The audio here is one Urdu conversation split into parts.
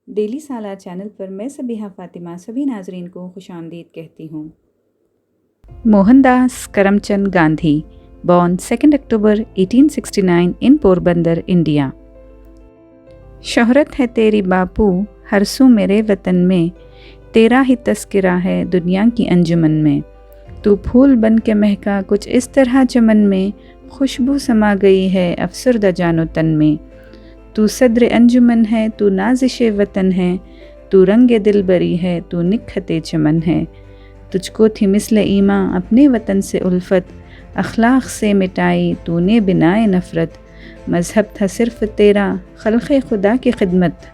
ڈیلی سالار چینل پر میں سبیحہ فاطمہ سبھی ناظرین کو خوش آمدید کہتی ہوں۔ موہن داس کرم چند Gandhi born 2 October 1869 in Porbandar India. شہرت ہے تیری باپو ہر سو میرے وطن میں، تیرا ہی تذکرہ ہے دنیا کی انجمن میں۔ تو پھول بن کے مہکا کچھ اس طرح چمن میں، خوشبو سما گئی ہے افسردہ جان و تن میں۔ تو صدر انجمن ہے، تو نازش وطن ہے، تو رنگ دل بری ہے، تو نکھت چمن ہے۔ تجھ کو تھی مثل ایماں اپنے وطن سے الفت، اخلاق سے مٹائی تو نے بنائے نفرت۔ مذہب تھا صرف تیرا خلق خدا کی خدمت،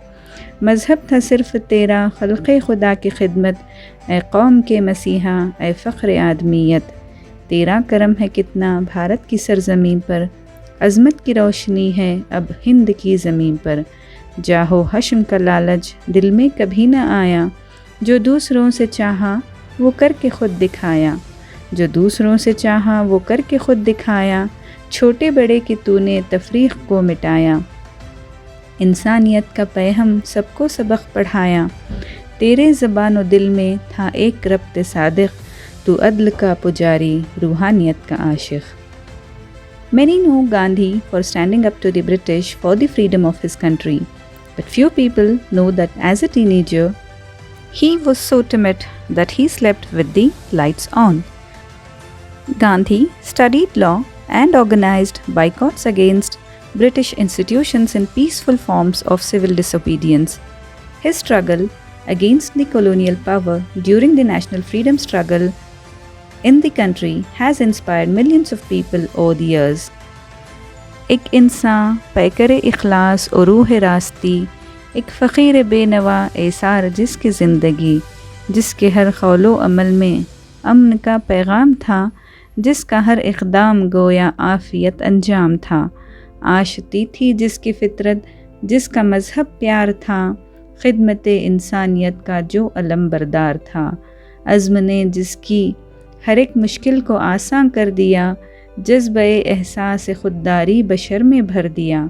مذہب تھا صرف تیرا خلق خدا کی خدمت۔ اے قوم کے مسیحا اے فخر آدمیت، تیرا کرم ہے کتنا بھارت کی سرزمین پر، عظمت کی روشنی ہے اب ہند کی زمین پر۔ جاہو حشم کا لالچ دل میں کبھی نہ آیا، جو دوسروں سے چاہا وہ کر کے خود دکھایا، جو دوسروں سے چاہا وہ کر کے خود دکھایا۔ چھوٹے بڑے کی تو نے تفریق کو مٹایا، انسانیت کا پیغام سب کو سبق پڑھایا۔ تیرے زبان و دل میں تھا ایک ربط صادق، تو عدل کا پجاری روحانیت کا عاشق۔ Many know Gandhi for standing up to the British for the freedom of his country, but few people know that as a teenager, he was so timid that he slept with the lights on. Gandhi studied law and organized boycotts against British institutions in peaceful forms of civil disobedience. His struggle against the colonial power during the national freedom struggle in the country has inspired millions of people over the years. ایک انسان پیکر اخلاص اور روح راستی، ایک فقیر بے نوا ایثار جس کی زندگی، جس کے ہر قول و عمل میں امن کا پیغام تھا، جس کا ہر اقدام گویا عافیت انجام تھا۔ آشتی تھی جس کی فطرت، جس کا مذہب پیار تھا، خدمت انسانیت کا جو علم بردار تھا۔ عزم نے جس کی ہر ایک مشکل کو آسان کر دیا، جذبہ احساس خودداری بشر میں بھر دیا۔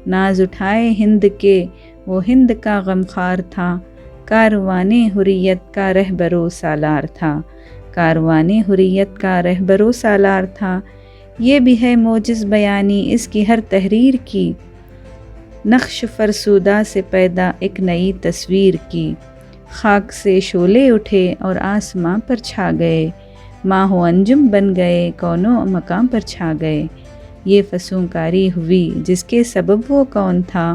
ناز اٹھائے ہند کے وہ ہند کا غمخوار تھا، کاروان حریت کا رہبر و سالار تھا، کاروان حریت کا رہبر و سالار تھا۔ یہ بھی ہے موجز بیانی اس کی ہر تحریر کی، نقش فرسودہ سے پیدا ایک نئی تصویر کی۔ خاک سے شعلے اٹھے اور آسماں پر چھا گئے، ماہ و انجم بن گئے کون و مقام پر چھا گئے۔ یہ فسوں کاری ہوئی جس کے سبب وہ کون تھا،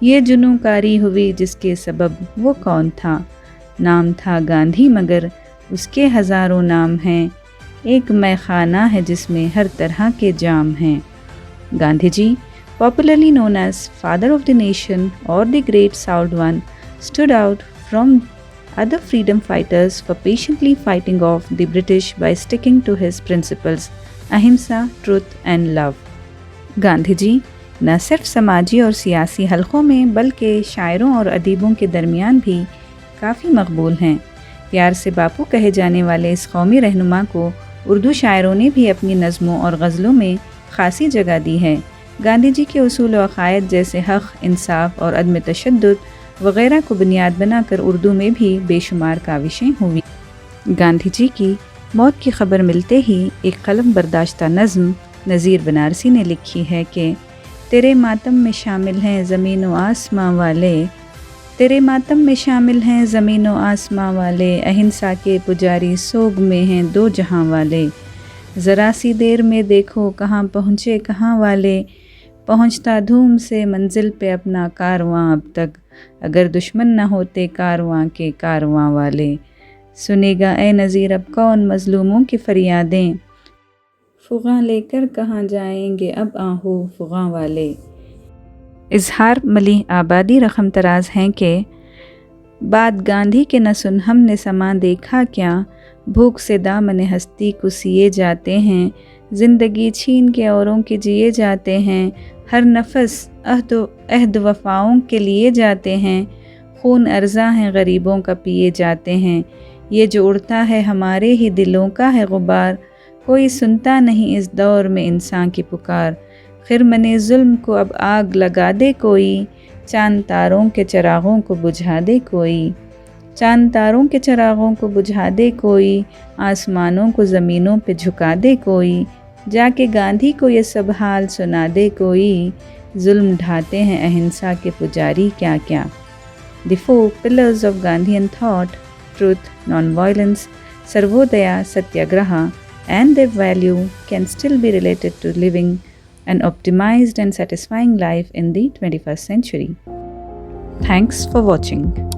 یہ جنوں کاری ہوئی جس کے سبب وہ کون تھا۔ نام تھا گاندھی مگر اس کے ہزاروں نام ہیں، ایک مے خانہ ہے جس میں ہر طرح کے جام ہیں۔ گاندھی جی popularly known as Father of the Nation or the Great Souled One, stood out from other freedom fighters for patiently fighting off the British by sticking to his principles, ahimsa, truth and love. Gandhi جی نہ صرف سماجی اور سیاسی حلقوں میں بلکہ شاعروں اور ادیبوں کے درمیان بھی کافی مقبول ہیں۔ پیار سے باپو کہے جانے والے اس قومی رہنما کو اردو شاعروں نے بھی اپنی نظموں اور غزلوں میں خاصی جگہ دی ہے۔ گاندھی جی کے اصول و عقائد جیسے حق، انصاف اور عدم تشدد وغیرہ کو بنیاد بنا کر اردو میں بھی بے شمار کاوشیں ہوئی۔ گاندھی جی کی موت کی خبر ملتے ہی ایک قلم برداشتہ نظم نذیر بنارسی نے لکھی ہے کہ تیرے ماتم میں شامل ہیں زمین و آسماں والے، تیرے ماتم میں شامل ہیں زمین و آسماں والے، اہنسا کے پجاری سوگ میں ہیں دو جہاں والے۔ ذرا سی دیر میں دیکھو کہاں پہنچے کہاں والے، پہنچتا دھوم سے منزل پہ اپنا کارواں اب تک، اگر دشمن نہ ہوتے کارواں کے کارواں والے۔ سنے گا اے نذیر اب کون مظلوموں کی فریادیں، فغاں لے کر کہاں جائیں گے اب آہو فغاں والے۔ اظہار ملیح آبادی رقم تراز ہیں کہ بات گاندھی کے نہ سن ہم نے سما دیکھا کیا، بھوک سے دامن ہستی کو سیے جاتے ہیں، زندگی چھین کے اوروں کے جیے جاتے ہیں، ہر نفس عہد وفاؤں کے لیے جاتے ہیں، خون ارزاں ہے غریبوں کا پیے جاتے ہیں، یہ جو اڑتا ہے ہمارے ہی دلوں کا ہے غبار، کوئی سنتا نہیں اس دور میں انسان کی پکار، خرمن ظلم کو اب آگ لگا دے کوئی، چاند تاروں کے چراغوں کو بجھا دے کوئی، چاند تاروں کے چراغوں کو بجھا دے کوئی، آسمانوں کو زمینوں پہ جھکا دے کوئی، جا کے گاندھی کو یہ سب حال سنا دے کوئی، ظلم ڈھاتے ہیں اہنسا کے پجاری کیا کیا۔ دی 4 pillars of Gandhian thought, truth, non-violence, Sarvodaya, Satyagraha, and their value can still be related to living an optimized and satisfying life in the 21st century. Thanks for watching.